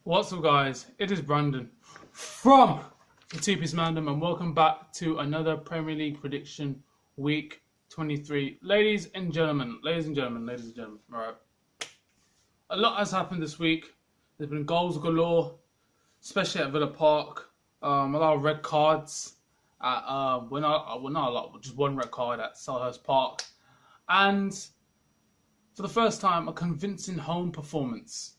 What's up, guys? It is Brandon from the Two-Piece Mandem, and welcome back to another Premier League prediction week 23. Ladies and gentlemen, all right. A lot has happened this week. There's been goals galore, especially at Villa Park. A lot of red cards. Not a lot, just one red card at Selhurst Park, and for the first time, a convincing home performance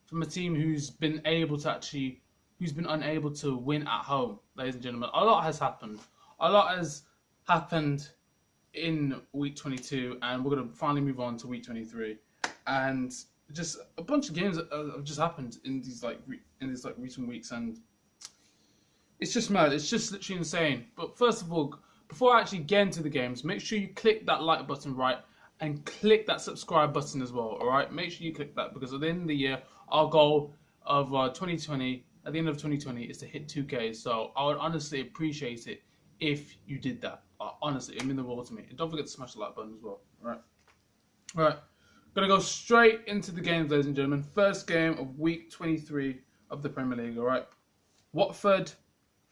from a team who's been unable to win at home, ladies and gentlemen. A lot has happened. A lot has happened in week 22, and we're going to finally move on to week 23. And just a bunch of games have just happened in these recent weeks, and it's just mad. It's just literally insane. But first of all, before I actually get into the games, make sure you click that like button, right? And click that subscribe button as well, alright? Make sure you click that, because at the end of the year, our goal of 2020, at the end of 2020, is to hit 2K. So I would honestly appreciate it if you did that. Honestly, it means the world to me. And don't forget to smash the like button as well, alright? Alright, gonna go straight into the games, ladies and gentlemen. First game of week 23 of the Premier League, alright? Watford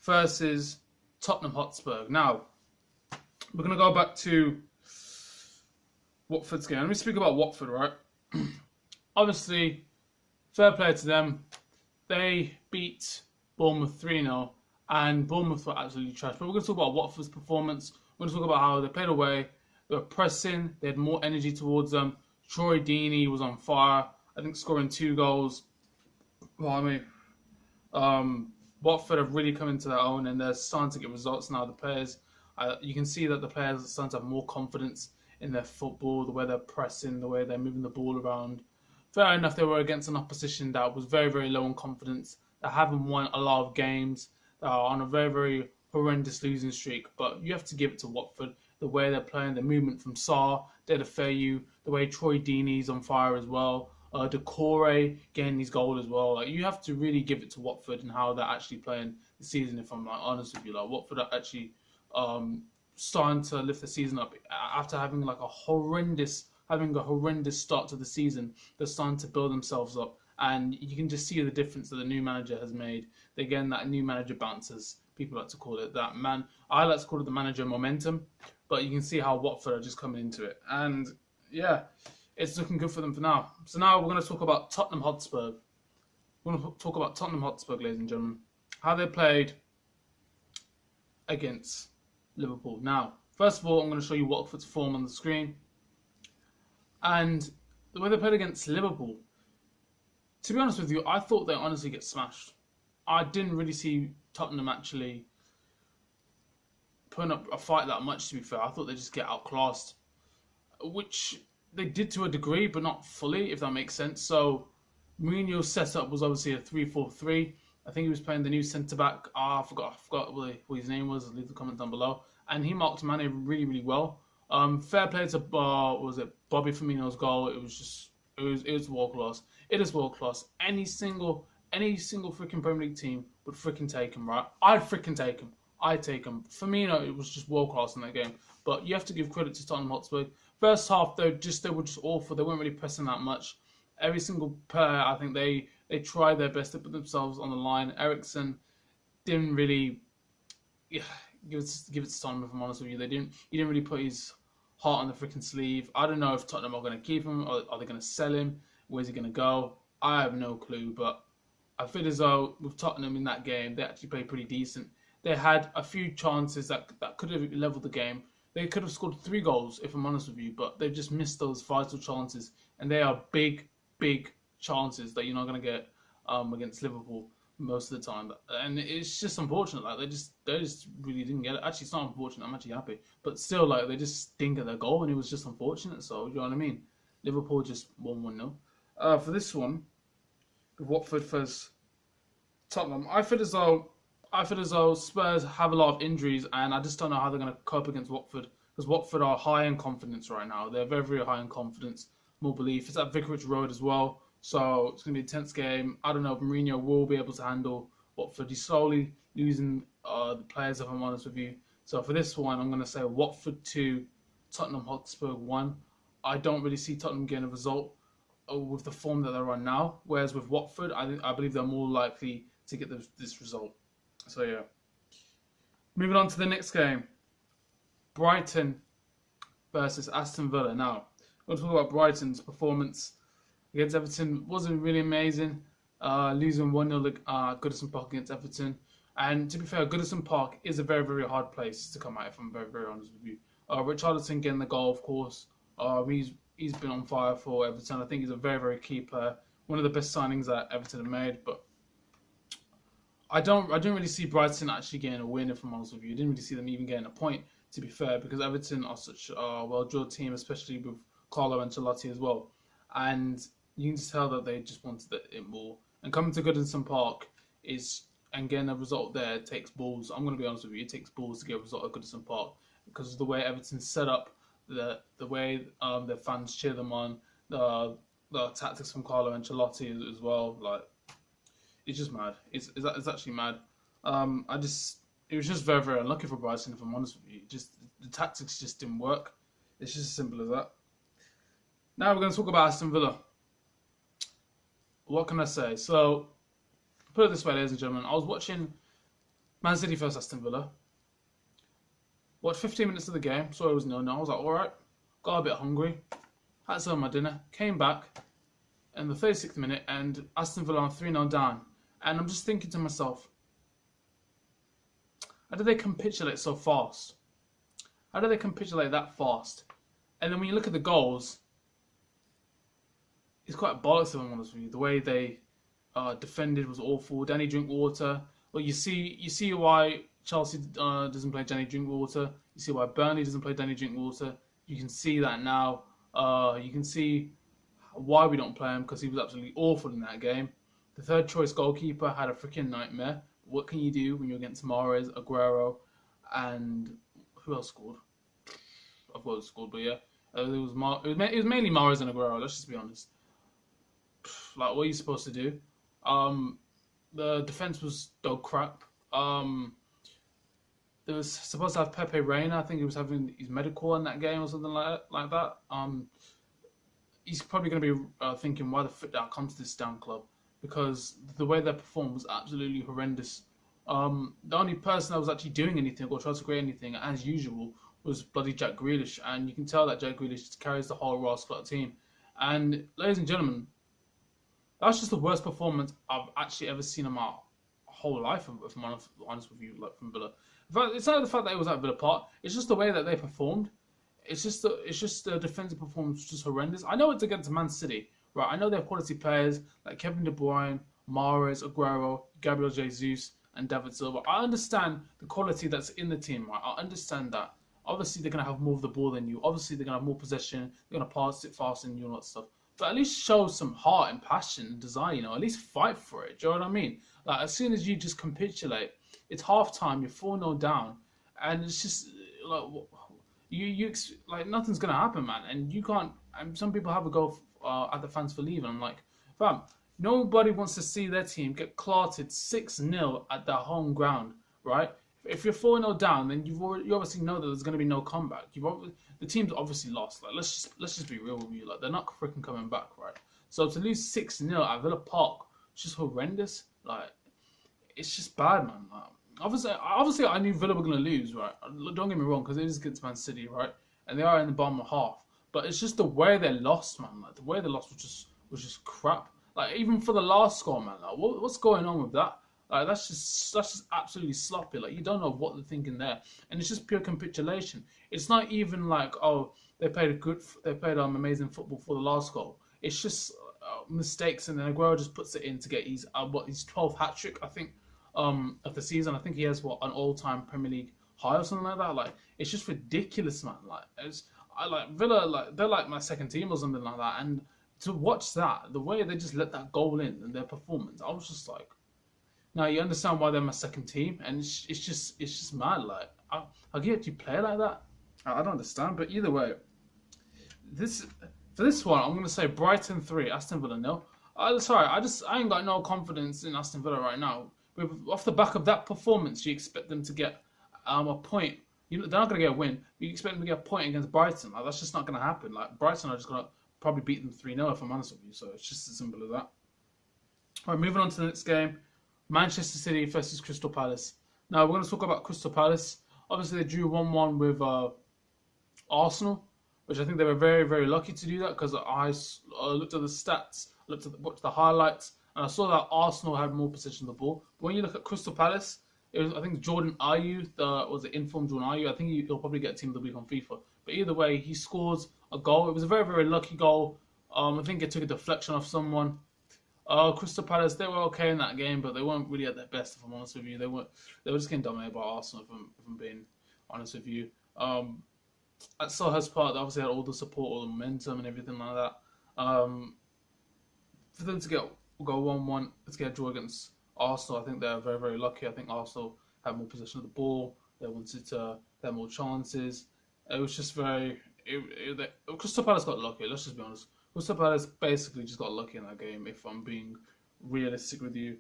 versus Tottenham Hotspur. Now, we're gonna go back to Watford's game. Let me speak about Watford, right? Obviously, fair play to them. They beat Bournemouth 3-0, and Bournemouth were absolutely trash. But we're going to talk about Watford's performance. We're going to talk about how they played away. They were pressing. They had more energy towards them. Troy Deeney was on fire, I think, scoring 2 goals. Watford have really come into their own, and they're starting to get results now. The players, you can see that the players are starting to have more confidence in their football, the way they're pressing, the way they're moving the ball around. Fair enough, they were against an opposition that was very, very low on confidence, that haven't won a lot of games, that are on a very, very horrendous losing streak. But you have to give it to Watford, the way they're playing, the movement from Sarr, Deulofeu, the way Troy Deeney's on fire as well, Decore getting his goal as well. Like, you have to really give it to Watford and how they're actually playing the season, if I'm honest with you. Like, Watford are actually starting to lift the season up after having a horrendous start to the season. They're starting to build themselves up, and you can just see the difference that the new manager has made. Again, that new manager bounces, people like to call it that. I like to call it the manager momentum, but you can see how Watford are just coming into it, and yeah, it's looking good for them for now. So now we're going to talk about Tottenham Hotspur. We're going to talk about Tottenham Hotspur, ladies and gentlemen, how they played against Liverpool. Now, first of all, I'm going to show you Watford's form on the screen. And the way they played against Liverpool, to be honest with you, I thought they'd honestly get smashed. I didn't really see Tottenham actually putting up a fight that much, to be fair. I thought they'd just get outclassed, which they did to a degree, but not fully, if that makes sense. So Mourinho's setup was obviously a 3-4-3. I think he was playing the new centre-back. I forgot what his name was. Leave the comment down below. And he marked Mane really, really well. Fair play to Bobby Firmino's goal. It was world class. It is world class. Any single freaking Premier League team would freaking take him, right? I'd freaking take him. I'd take him. Firmino, it was just world class in that game. But you have to give credit to Tottenham Hotspur. First half, they were just awful. They weren't really pressing that much. Every single player, I think they tried their best to put themselves on the line. Eriksen didn't really give it to Tottenham, if I'm honest with you. He didn't really put his heart on the freaking sleeve. I don't know if Tottenham are going to keep him, or are they going to sell him? Where's he going to go? I have no clue, but I feel as though with Tottenham in that game, they actually played pretty decent. They had a few chances that could have leveled the game. They could have scored 3 goals, if I'm honest with you, but they've just missed those vital chances, and they are big chances that you're not going to get against Liverpool most of the time. And it's just unfortunate. Like, they just really didn't get it. Actually, it's not unfortunate. I'm actually happy, but still, like, they just didn't get their goal, and it was just unfortunate. So, you know what I mean? Liverpool just won 1-0. For this one, Watford versus Tottenham, I feel as though Spurs have a lot of injuries, and I just don't know how they're going to cope against Watford, because Watford are high in confidence right now. They're very, very high in confidence, more belief. It's at Vicarage Road as well, so it's going to be a tense game. I don't know if Mourinho will be able to handle Watford. He's slowly losing the players, if I'm honest with you. So for this one, I'm going to say Watford 2, Tottenham Hotspur 1. I don't really see Tottenham getting a result. with the form that they're on now. Whereas with Watford, I believe they're more likely to get this result. So yeah. Moving on to the next game, Brighton versus Aston Villa. Now, we're going to talk about Brighton's performance against Everton. Wasn't really amazing. Losing 1-0 at Goodison Park against Everton. And to be fair, Goodison Park is a very, very hard place to come out, if I'm very, very honest with you. Richarlison getting the goal, of course. He's been on fire for Everton. I think he's a very, very key player. One of the best signings that Everton have made. But I don't really see Brighton actually getting a win, if I'm honest with you. I didn't really see them even getting a point, to be fair, because Everton are such a well-drilled team, especially with Carlo Ancelotti as well. And you can just tell that they just wanted it more. And coming to Goodison Park and getting a result there takes balls. I'm going to be honest with you, it takes balls to get a result at Goodison Park because of the way Everton's set up, the way their fans cheer them on, the tactics from Carlo Ancelotti as well. Like, it's just mad. It's actually mad. It was just very, very unlucky for Brighton, if I'm honest with you. Just the tactics just didn't work. It's just as simple as that. Now we're going to talk about Aston Villa. What can I say? So, put it this way, ladies and gentlemen. I was watching Man City versus Aston Villa. Watched 15 minutes of the game. Saw it was 0-0. I was like, alright. Got a bit hungry. Had some of my dinner. Came back in the 36th minute and Aston Villa are 3-0 down. And I'm just thinking to myself, how did they capitulate so fast? How did they capitulate that fast? And then when you look at the goals, it's quite bollocks, if I'm honest with you. The way they defended was awful. Danny Drinkwater. Well, you see why Chelsea doesn't play Danny Drinkwater. You see why Burnley doesn't play Danny Drinkwater. You can see that now. You can see why we don't play him, because he was absolutely awful in that game. The third choice goalkeeper had a freaking nightmare. What can you do when you're against Mahrez, Aguero, and who else scored? I forgot who scored, but yeah, it was mainly Mahrez and Aguero. Let's just be honest. Like, what are you supposed to do? The defense was dog crap. They was supposed to have Pepe Reina. I think he was having his medical in that game or something like that. He's probably going to be thinking, why the frick did I come to this damn club? Because the way they performed was absolutely horrendous. The only person that was actually doing anything or trying to create anything, as usual, was bloody Jack Grealish. And you can tell that Jack Grealish carries the whole rascal team. And ladies and gentlemen, that's just the worst performance I've actually ever seen in my whole life, if I'm honest with you, like from Villa. In fact, it's not the fact that it was at Villa Park. It's just the way that they performed. It's just the defensive performance was just horrendous. I know it's against Man City, right? I know they have quality players like Kevin De Bruyne, Mahrez, Aguero, Gabriel Jesus, and David Silva. I understand the quality that's in the team, right? I understand that. Obviously, they're going to have more of the ball than you. Obviously, they're going to have more possession. They're going to pass it faster than you and all that stuff. But at least show some heart and passion and desire, you know. At least fight for it. Do you know what I mean? Like, as soon as you just capitulate, it's half time. You're 4-0 down, and it's just like you like nothing's gonna happen, man. And you can't. And some people have a go at the fans for leaving. I'm like, fam, nobody wants to see their team get clarted 6-0 at their home ground, right? If you're 4-0 down, then you obviously know that there's going to be no comeback. The team's obviously lost. Like, let's just be real with you. Like, they're not freaking coming back, right? So to lose 6-0 at Villa Park, it's just horrendous. Like, it's just bad, man. Like, obviously, I knew Villa were going to lose, right? Don't get me wrong, because it is against Man City, right? And they are in the bottom half. But it's just the way they lost, man. Like, the way they lost was just crap. Like, even for the last score, man. Like, what's going on with that? Like, that's just absolutely sloppy. Like, you don't know what they're thinking there, and it's just pure capitulation. It's not even like, oh, they played amazing football for the last goal. It's just mistakes, and then Aguero just puts it in to get his 12th hat trick, I think, of the season. I think he has an all-time Premier League high or something like that. Like, it's just ridiculous, man. Like, Villa, like, they're like my second team or something like that, and to watch that, the way they just let that goal in and their performance, I was just like. Now you understand why they're my second team, and it's just mad. Like, how get you play like that? I don't understand. But either way, for this one, I'm gonna say Brighton 3, Aston Villa 0. I ain't got no confidence in Aston Villa right now. Off the back of that performance, you expect them to get a point. They're not gonna get a win. You expect them to get a point against Brighton. Like, that's just not gonna happen. Like, Brighton are just gonna probably beat them 3-0 if I'm honest with you. So it's just as simple as that. All right, moving on to the next game. Manchester City versus Crystal Palace. Now, we're going to talk about Crystal Palace. Obviously, they drew 1-1 with Arsenal, which I think they were very, very lucky to do that because I looked at the stats, watched the highlights, and I saw that Arsenal had more possession of the ball. But when you look at Crystal Palace, it was, I think, Jordan Ayew, was the informed Jordan Ayew. I think he'll probably get Team of the Week on FIFA. But either way, he scores a goal. It was a very, very lucky goal. I think it took a deflection off someone. Crystal Palace, they were okay in that game, but they weren't really at their best, if I'm honest with you. They were just getting dominated by Arsenal, if I'm being honest with you. At Selhurst Park, they obviously had all the support, all the momentum and everything like that. For them to go 1-1, to get a draw against Arsenal, I think they're very, very lucky. I think Arsenal had more possession of the ball. They had more chances. It was just Crystal Palace got lucky, let's just be honest. Crystal Palace basically just got lucky in that game, if I'm being realistic with you.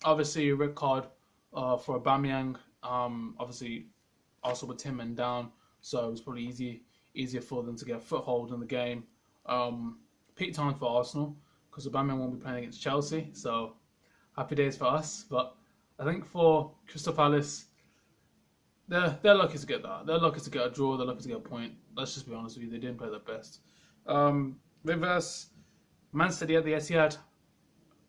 Obviously, a red card for Aubameyang. Obviously, Arsenal were 10 men down, so it was probably easier for them to get a foothold in the game. Peak time for Arsenal, because Aubameyang won't be playing against Chelsea, so happy days for us. But I think for Crystal Palace, they're lucky to get that. They're lucky to get a draw. They're lucky to get a point. Let's just be honest with you. They didn't play their best. Reverse Man City at the Etihad.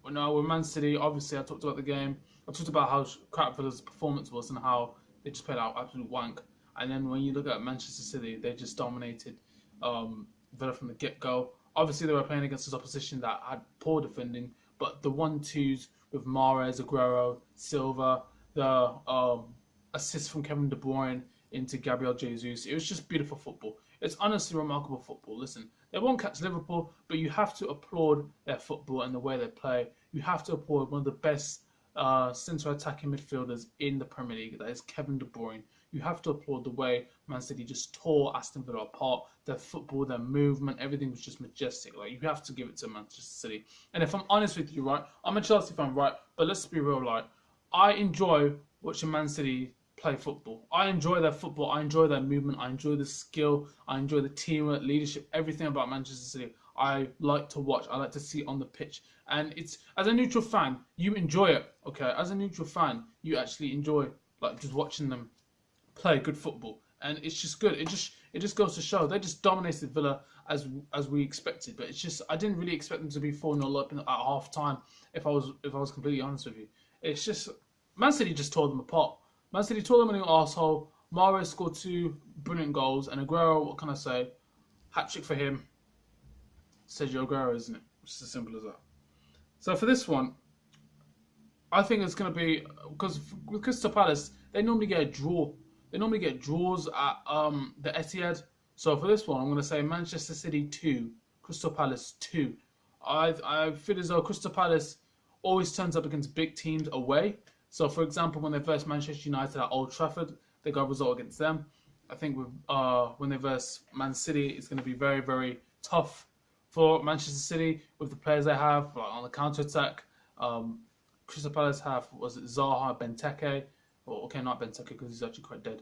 Now with Man City, obviously I talked about the game. I talked about how crap Villa's performance was and how they just played out absolute wank. And then when you look at Manchester City, they just dominated Villa from the get-go. Obviously they were playing against this opposition that had poor defending, but the 1-2s with Mahrez, Aguero, Silva, the assist from Kevin De Bruyne into Gabriel Jesus, it was just beautiful football. It's honestly remarkable football. Listen, they won't catch Liverpool, but you have to applaud their football and the way they play. You have to applaud one of the best centre attacking midfielders in the Premier League. That is Kevin De Bruyne. You have to applaud the way Man City just tore Aston Villa apart. Their football, their movement, everything was just majestic. Like, you have to give it to Manchester City. And if I'm honest with you, right, I'm a Chelsea fan, right, but let's be real, right, I enjoy watching Man City play football. I enjoy their football. I enjoy their movement. I enjoy the skill. I enjoy the teamwork, leadership, everything about Manchester City. I like to watch. I like to see on the pitch. And it's, as a neutral fan, you enjoy it. Okay, as a neutral fan, you actually enjoy like just watching them play good football, and it's just good. It just goes to show they just dominated Villa as we expected. But it's just I didn't really expect them to be 4-0 up at half time. If I was completely honest with you, it's just Man City just tore them apart. Man City tore them a new arsehole. Mahrez scored 2 brilliant goals, and Aguero, what can I say? Hat-trick for him. Sergio Aguero, isn't it? Just as simple as that. So for this one, I think it's going to be, because with Crystal Palace, they normally get a draw. They normally get draws at the Etihad. So for this one, I'm going to say Manchester City 2, Crystal Palace 2. I feel as though Crystal Palace always turns up against big teams away. So, for example, when they versed Manchester United at Old Trafford, they got a result against them. I think with when they verse Man City, it's going to be very, very tough for Manchester City with the players they have like, on the counter-attack. Crystal Palace have, was it Zaha, Benteke? Well, okay, not Benteke because he's actually quite dead.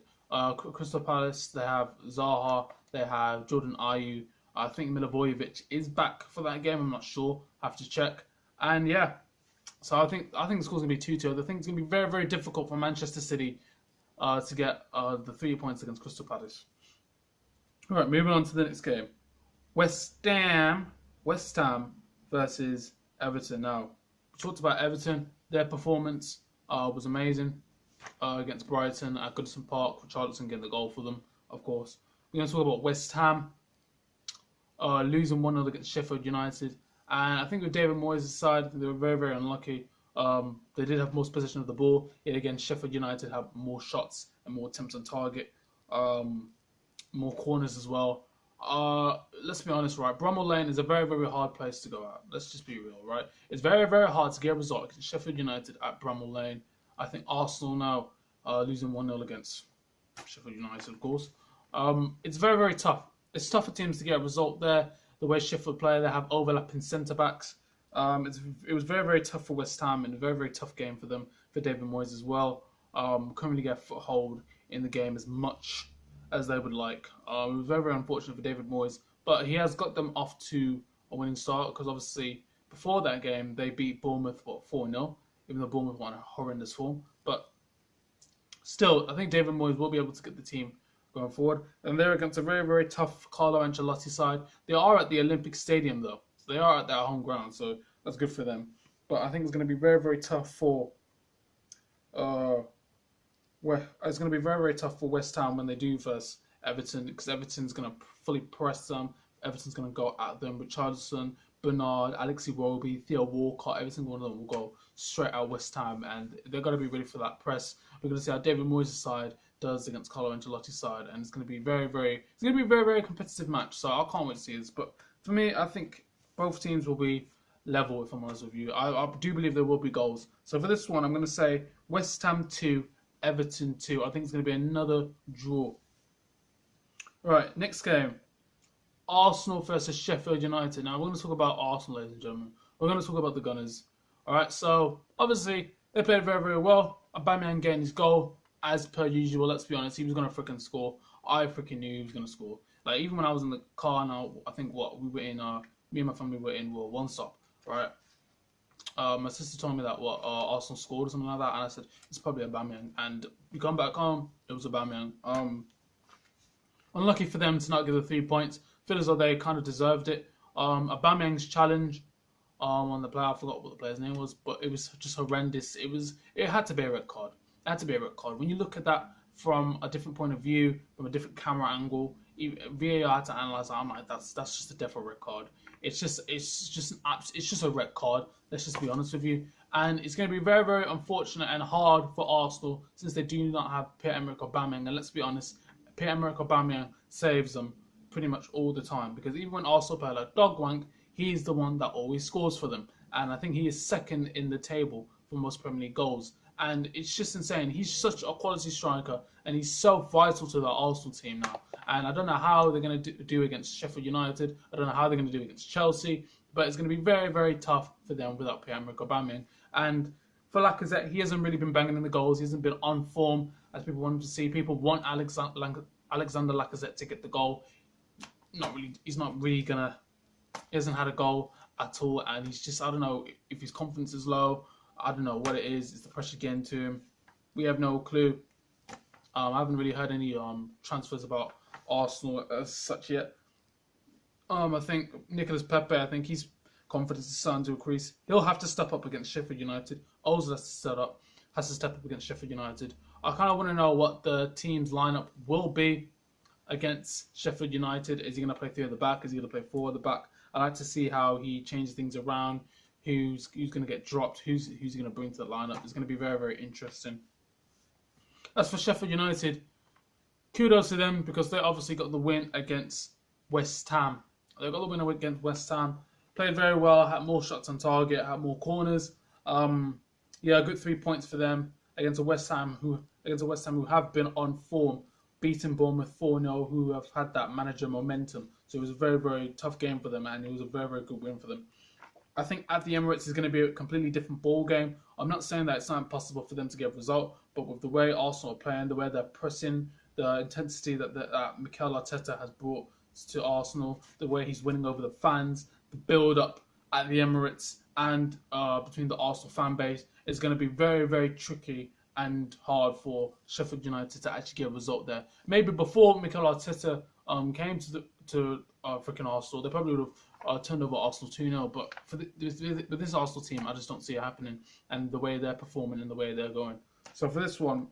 Crystal Palace, they have Zaha, they have Jordan Ayew. I think Milivojevic is back for that game. I'm not sure. I have to check. And yeah. So I think the score's going to be 2-2. I think it's going to be very, very difficult for Manchester City to get the 3 points against Crystal Palace. All right, moving on to the next game. West Ham versus Everton. Now, we talked about Everton. Their performance was amazing against Brighton at Goodison Park. Richarlison getting the goal for them, of course. We're going to talk about West Ham losing 1-0 against Sheffield United. And I think with David Moyes' side, they were very, very unlucky. They did have most possession of the ball. Yet again, Sheffield United have more shots and more attempts on target, more corners as well. Let's be honest, right? Bramall Lane is a very, very hard place to go at. Let's just be real, right? It's very, very hard to get a result against Sheffield United at Bramall Lane. I think Arsenal now losing 1-0 against Sheffield United, of course. It's very, very tough. It's tough for teams to get a result there. The way Sheffield play, they have overlapping centre-backs. It was very, very tough for West Ham and a very, very tough game for them, for David Moyes as well. Couldn't really get a foothold in the game as much as they would like. It was very, very unfortunate for David Moyes, but he has got them off to a winning start because obviously before that game they beat Bournemouth 4-0, even though Bournemouth were in a horrendous form. But still, I think David Moyes will be able to get the team going forward. And they're against a very, very tough Carlo Ancelotti side. They are at the Olympic Stadium though, so they are at their home ground, so that's good for them. But I think it's going to be very, very tough for it's going to be very, very tough for West Ham when they do versus Everton, because Everton's going to fully press them. Everton's going to go at them with Richarlison, Bernard, Alexi Iwobi, Theo Walcott. Every single one of them will go straight at West Ham, and they're going to be ready for that press. We're going to see how David Moyes' side does against Carlo Ancelotti's side, and it's going to be very, very competitive match. So I can't wait to see this. But for me, I think both teams will be level, if I'm honest with you. I do believe there will be goals. So for this one, I'm going to say West Ham 2, Everton 2. I think it's going to be another draw. Right, next game. Arsenal versus Sheffield United. Now, we're going to talk about Arsenal, ladies and gentlemen. We're going to talk about the Gunners. All right, so obviously, they played very, very well. Aubameyang getting his goal, as per usual. Let's be honest, he was going to freaking score. I freaking knew he was going to score. Like, even when I was in the car now, I think we were in, me and my family were in one stop, right? My sister told me that Arsenal scored or something like that, and I said it's probably Aubameyang. And we come back home, it was Aubameyang. Unlucky for them to not give the 3 points. Feel as though they kind of deserved it. Aubameyang's challenge on the player, I forgot what the player's name was, but it was just horrendous. It had to be a red card. It had to be a red card. When you look at that from a different point of view, from a different camera angle, VAR had to analyze that. I'm like, that's just a definite red card. It's just a red card. Let's just be honest with you. And it's going to be very, very unfortunate and hard for Arsenal since they do not have Pierre-Emerick Aubameyang. And let's be honest, Pierre-Emerick Aubameyang saves them pretty much all the time, because even when Arsenal play like dog wank, he's the one that always scores for them. And I think he is second in the table for most Premier League goals. And it's just insane. He's such a quality striker, and he's so vital to the Arsenal team now. And I don't know how they're going to do against Sheffield United. I don't know how they're going to do against Chelsea. But it's going to be very, very tough for them without Pierre-Emerick Aubameyang. And for Lacazette, he hasn't really been banging in the goals. He hasn't been on form as people want him to see. People want Alexander Lacazette to get the goal. He's not really gonna. He hasn't had a goal at all, and he's just, I don't know if his confidence is low. I don't know what it is. Is the pressure getting to him? We have no clue. I haven't really heard any transfers about Arsenal as such yet. I think Nicolas Pepe, I think his confidence is starting to increase. He'll have to step up against Sheffield United. Ozil has to step up against Sheffield United. I kind of want to know what the team's lineup will be against Sheffield United. Is he going to play 3 at the back? Is he going to play 4 at the back? I like to see how he changes things around. Who's going to get dropped? Who's he going to bring to the lineup? It's going to be very, very interesting. As for Sheffield United, kudos to them because they obviously got the win against West Ham. They got the win against West Ham. Played very well. Had more shots on target. Had more corners. Yeah, good 3 points for them against a West Ham who have been on form, beating Bournemouth 4-0, who have had that manager momentum. So it was a very, very tough game for them, and it was a very, very good win for them. I think at the Emirates is going to be a completely different ball game. I'm not saying that it's not impossible for them to get a result, but with the way Arsenal are playing, the way they're pressing, the intensity that Mikel Arteta has brought to Arsenal, the way he's winning over the fans, the build-up at the Emirates and between the Arsenal fan base is going to be very, very tricky and hard for Sheffield United to actually get a result there. Maybe before Mikel Arteta came to freaking Arsenal, they probably would have turned over Arsenal 2-0. But with this Arsenal team, I just don't see it happening. And the way they're performing and the way they're going. So for this one,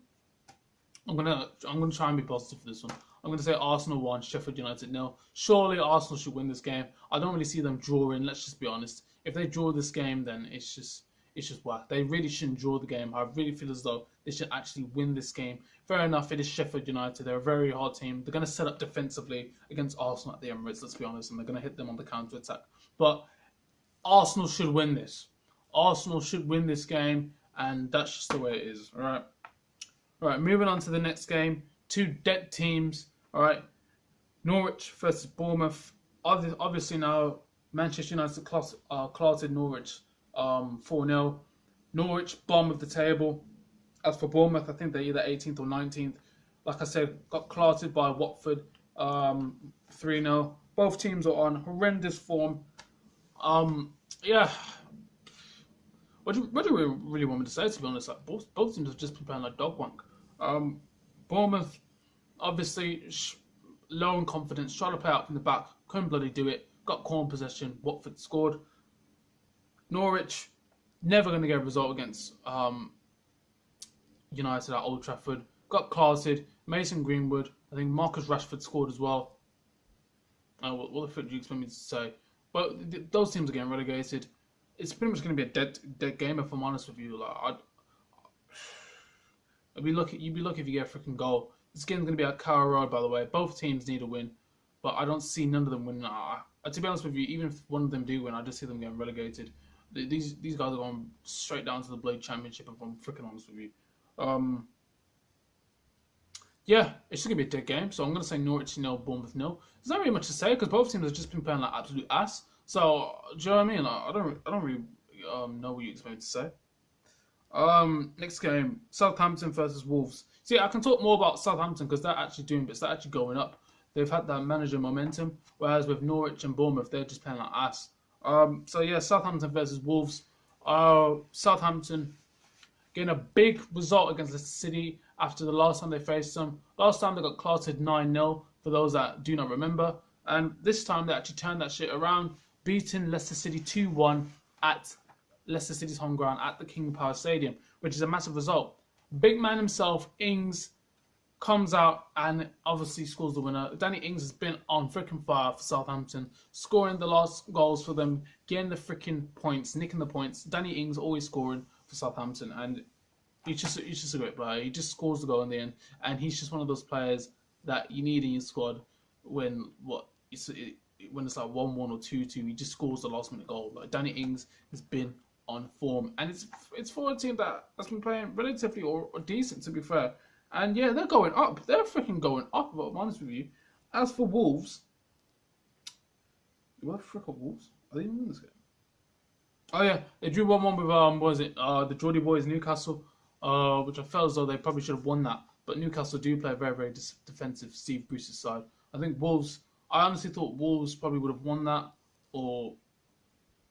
I'm gonna try and be positive for this one. I'm gonna say Arsenal 1, Sheffield United 0. Surely Arsenal should win this game. I don't really see them drawing. Let's just be honest. If they draw this game, then it's just whack. They really shouldn't draw the game. I really feel as though they should actually win this game. Fair enough, it is Sheffield United. They're a very hard team. They're going to set up defensively against Arsenal at the Emirates, let's be honest, and they're going to hit them on the counter-attack. But Arsenal should win this. Arsenal should win this game, and that's just the way it is, all right? All right, moving on to the next game. 2 dead teams, all right? Norwich versus Bournemouth. Obviously now, Manchester United clattered Norwich 4-0. Norwich, bottom of the table. As for Bournemouth, I think they're either 18th or 19th. Like I said, got clattered by Watford 3-0. Both teams are on horrendous form. Yeah. What do we really want me to say, to be honest? Like, both teams have just been playing like dog wank. Bournemouth, obviously, low in confidence, trying to play out from the back, couldn't bloody do it. Got corner possession. Watford scored. Norwich, never going to get a result against United at Old Trafford. Got clasted. Mason Greenwood. I think Marcus Rashford scored as well. What the fuck do you expect me to say? But those teams are getting relegated. It's pretty much going to be a dead game, if I'm honest with you. Like, you'd be lucky if you get a freaking goal. This game's going to be at Carrow Road, by the way. Both teams need a win, but I don't see none of them winning. To be honest with you, even if one of them do win, I just see them getting relegated. These guys are going straight down to the Blade Championship, if I'm freaking honest with you. Yeah, it's just going to be a dead game, so I'm going to say Norwich 0, Bournemouth 0. There's not really much to say, because both teams have just been playing like absolute ass. So, do you know what I mean? I don't really know what you expect me to say. Next game, Southampton versus Wolves. See, I can talk more about Southampton because they're actually doing bits. They're actually going up. They've had that manager momentum, whereas with Norwich and Bournemouth, they're just playing like ass. So yeah, Southampton versus Wolves. Southampton getting a big result against Leicester City after the last time they faced them. Last time they got clattered 9-0, for those that do not remember. And this time they actually turned that shit around, beating Leicester City 2-1 at Leicester City's home ground at the King Power Stadium, which is a massive result. Big man himself, Ings, comes out and obviously scores the winner. Danny Ings has been on freaking fire for Southampton, scoring the last goals for them, getting the freaking points, nicking the points. Danny Ings always scoring for Southampton, and he's just a great player. He just scores the goal in the end, and he's just one of those players that you need in your squad when it's like 1-1 or 2-2. He just scores the last minute goal. Like, Danny Ings has been on form, and it's for a team that's been playing relatively or decent, to be fair. And yeah, they're going up. They're freaking going up, if I'm honest with you. As for Wolves, what the frick are Wolves? Are they even in this game? Oh yeah, they drew 1-1 with the Geordie boys, Newcastle, which I felt as though they probably should have won that. But Newcastle do play a very, very defensive Steve Bruce's side. I think Wolves. I honestly thought Wolves probably would have won that, or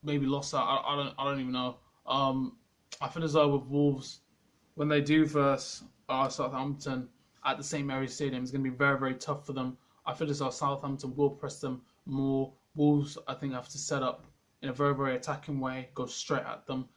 maybe lost that. I don't even know. I feel as though with Wolves, when they do versus Southampton at the St Mary's Stadium, it's going to be very, very tough for them. I feel as though Southampton will press them more. Wolves, I think, have to set up in a very, very attacking way, go straight at them.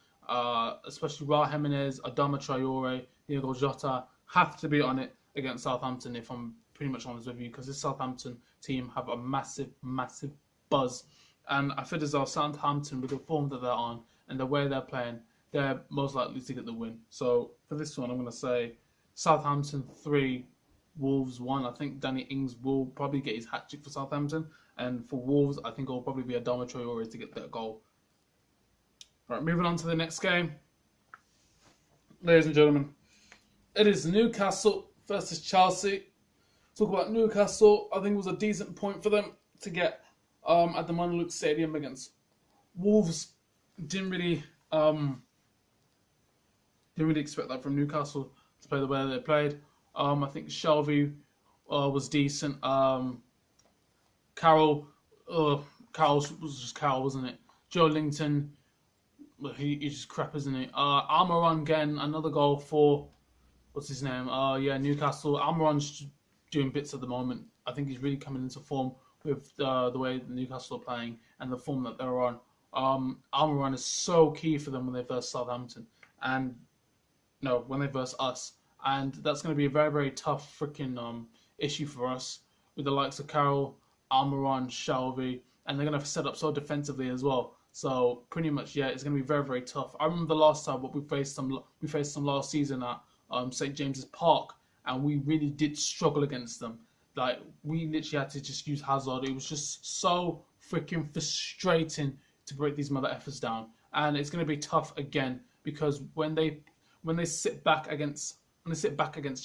Especially Raul Jimenez, Adama Traore, Diogo Jota have to be on it against Southampton, if I'm pretty much honest with you, because this Southampton team have a massive, massive buzz. And I feel as though Southampton, with the form that they're on and the way they're playing, they're most likely to get the win. So for this one, I'm going to say Southampton 3, Wolves 1. I think Danny Ings will probably get his hat-trick for Southampton. And for Wolves, I think it will probably be Adama Traore to get that goal. Right, moving on to the next game. Ladies and gentlemen, it is Newcastle versus Chelsea. Talk about Newcastle. I think it was a decent point for them to get at the Monolith Stadium against Wolves. Didn't really expect that from Newcastle to play the way they played. I think Shelvey was decent. Carroll was just Carroll, wasn't it? Joe Linton, he's just crap, isn't he? Almiron getting another goal for what's his name? Newcastle. Almiron's doing bits at the moment. I think he's really coming into form with the way Newcastle are playing and the form that they're on. Almiron is so key for them when they verse Southampton, and when they verse us, and that's going to be a very, very tough freaking issue for us with the likes of Carroll, Almiron, Shelvey, and they're going to set up so defensively as well. So pretty much, yeah, it's going to be very, very tough. I remember the last time we faced them last season at St James's Park, and we really did struggle against them. Like, we literally had to just use Hazard. It was just so freaking frustrating to break these mother effers down. And it's going to be tough again, because when they sit back against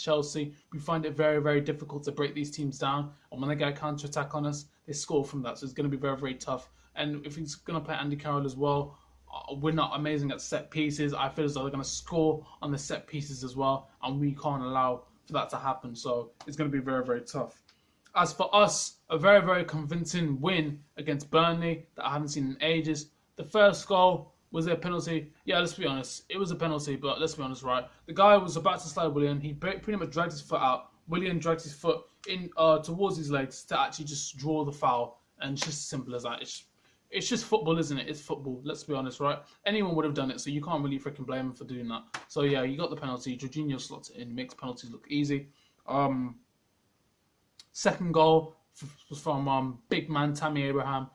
Chelsea, we find it very, very difficult to break these teams down. And when they get a counter-attack on us, they score from that. So it's going to be very, very tough. And if he's going to play Andy Carroll as well, we're not amazing at set pieces. I feel as though they're going to score on the set pieces as well, and we can't allow for that to happen. So it's going to be very, very tough. As for us, a very, very convincing win against Burnley that I haven't seen in ages. The first goal, was it a penalty? Yeah, let's be honest. It was a penalty, but let's be honest, right? The guy was about to slide Willian. He pretty much dragged his foot out. Willian dragged his foot in towards his legs to actually just draw the foul. And it's just as simple as that. It's just football, isn't it? It's football. Let's be honest, right? Anyone would have done it, so you can't really freaking blame him for doing that. So yeah, you got the penalty. Jorginho slots it in, makes penalties look easy. Second goal was from big man Tammy Abraham.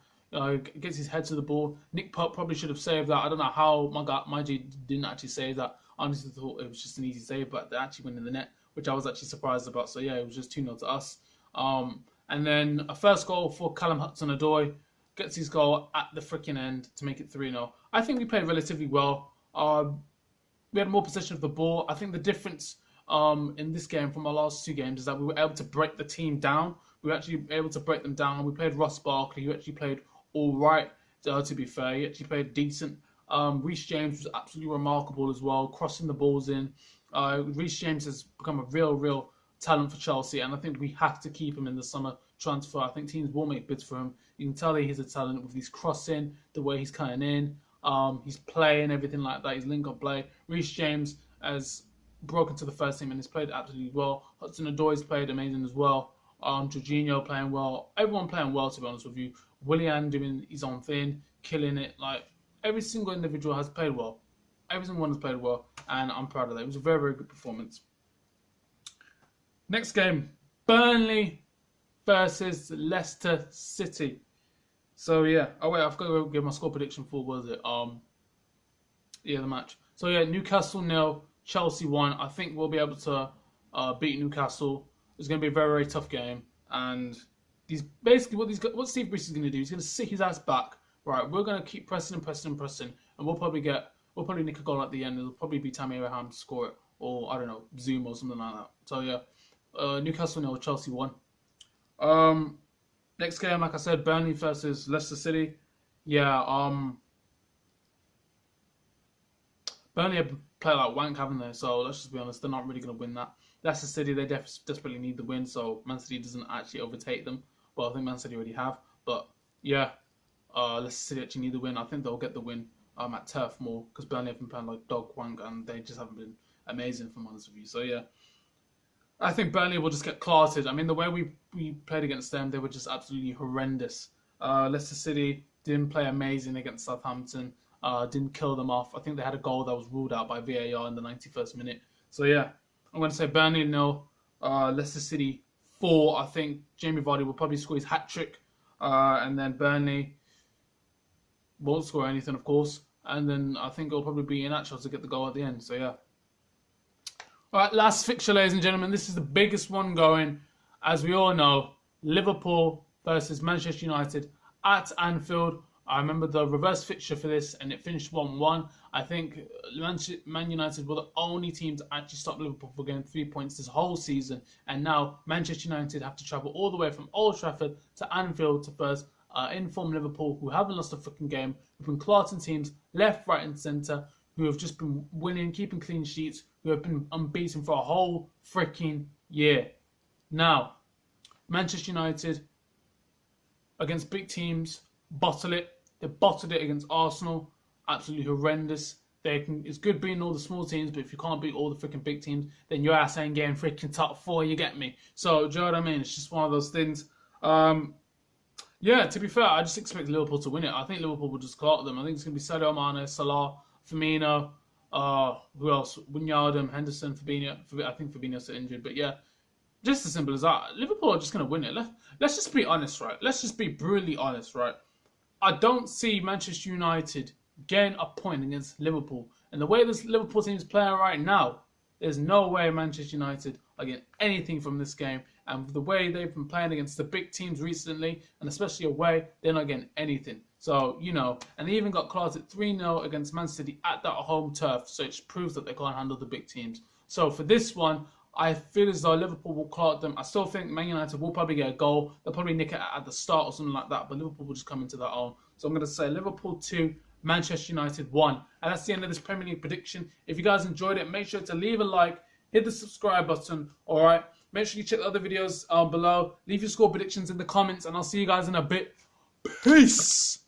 Gets his head to the ball. Nick Pope probably should have saved that. I don't know how my G didn't actually save that. I honestly thought it was just an easy save, but they actually went in the net, which I was actually surprised about. So yeah, it was just 2-0 to us. And then a first goal for Callum Hudson-Odoi. Gets his goal at the freaking end to make it 3-0. I think we played relatively well. We had more possession of the ball. I think the difference in this game from our last two games is that we were able to break the team down. We were actually able to break them down. We played Ross Barkley, who actually played all right, to be fair. He actually played decent. Reece James was absolutely remarkable as well, crossing the balls in. Reece James has become a real talent for Chelsea, and I think we have to keep him in the summer transfer. I think teams will make bids for him. You can tell that he's a talent with his crossing, the way he's cutting in, his play and everything like that, his link-up play. Reece James has broken to the first team and has played absolutely well. Hudson-Odoi's played amazing as well. Jorginho playing well. Everyone playing well, to be honest with you. Willian doing his own thing, killing it. Like, every single individual has played well. Every single one has played well, and I'm proud of that. It was a very good performance. Next game, Burnley versus Leicester City. So yeah, I've got to give my score prediction for, what was it? The match. So yeah, Newcastle 0, Chelsea 1. I think we'll be able to beat Newcastle. It's going to be a very tough game, and what Steve Bruce is going to do, he's going to sit his ass back. Right, we're going to keep pressing, and we'll probably nick a goal at the end. It'll probably be Tammy Abraham to score it, or I don't know, Zoom or something like that. So yeah, Newcastle 0, Chelsea 1. Next game, like I said, Burnley versus Leicester City. Yeah, Burnley have played like wank, haven't they? So let's just be honest, they're not really going to win that. Leicester City, they desperately need the win, so Man City doesn't actually overtake them. But I think Man City already have. But yeah, Leicester City actually need the win. I think they'll get the win at Turf Moor, because Burnley have been playing like dog wank, and they just haven't been amazing, if I'm honest with you. So yeah, I think Burnley will just get clarted. I mean, the way we played against them, they were just absolutely horrendous. Leicester City didn't play amazing against Southampton. Didn't kill them off. I think they had a goal that was ruled out by VAR in the 91st minute. So yeah, I'm going to say Burnley 0, Leicester City 4. I think Jamie Vardy will probably score his hat-trick. And then Burnley won't score anything, of course. And then I think it'll probably be Iheanacho to get the goal at the end. So yeah. All right, last fixture, ladies and gentlemen. This is the biggest one going. As we all know, Liverpool versus Manchester United at Anfield. I remember the reverse fixture for this, and it finished 1-1. I think Man United were the only team to actually stop Liverpool from getting 3 points this whole season. And now Manchester United have to travel all the way from Old Trafford to Anfield to first inform Liverpool, who haven't lost a freaking game, who've been clarting teams left, right, and centre, who have just been winning, keeping clean sheets, who have been unbeaten for a whole freaking year. Now, Manchester United against big teams bottle it. They bottled it against Arsenal. Absolutely horrendous. It's good beating all the small teams, but if you can't beat all the freaking big teams, then your ass ain't getting freaking top 4. You get me? So, do you know what I mean? It's just one of those things. Yeah, to be fair, I just expect Liverpool to win it. I think Liverpool will just clock them. I think it's going to be Sadio Mane, Salah, Firmino, who else? Wijnaldum, Henderson, Fabinho. I think Fabinho's injured, but yeah, just as simple as that. Liverpool are just going to win it. Let's just be honest, right? Let's just be brutally honest, right? I don't see Manchester United getting a point against Liverpool. And the way this Liverpool team is playing right now, there's no way Manchester United are getting anything from this game. And the way they've been playing against the big teams recently, and especially away, they're not getting anything. So, you know, and they even got closed at 3-0 against Man City at that home turf. So it just proves that they can't handle the big teams. So for this one, I feel as though Liverpool will clock them. I still think Man United will probably get a goal. They'll probably nick it at the start or something like that. But Liverpool will just come into their own. So I'm going to say Liverpool 2, Manchester United 1. And that's the end of this Premier League prediction. If you guys enjoyed it, make sure to leave a like, hit the subscribe button, all right? Make sure you check the other videos below. Leave your score predictions in the comments, and I'll see you guys in a bit. Peace!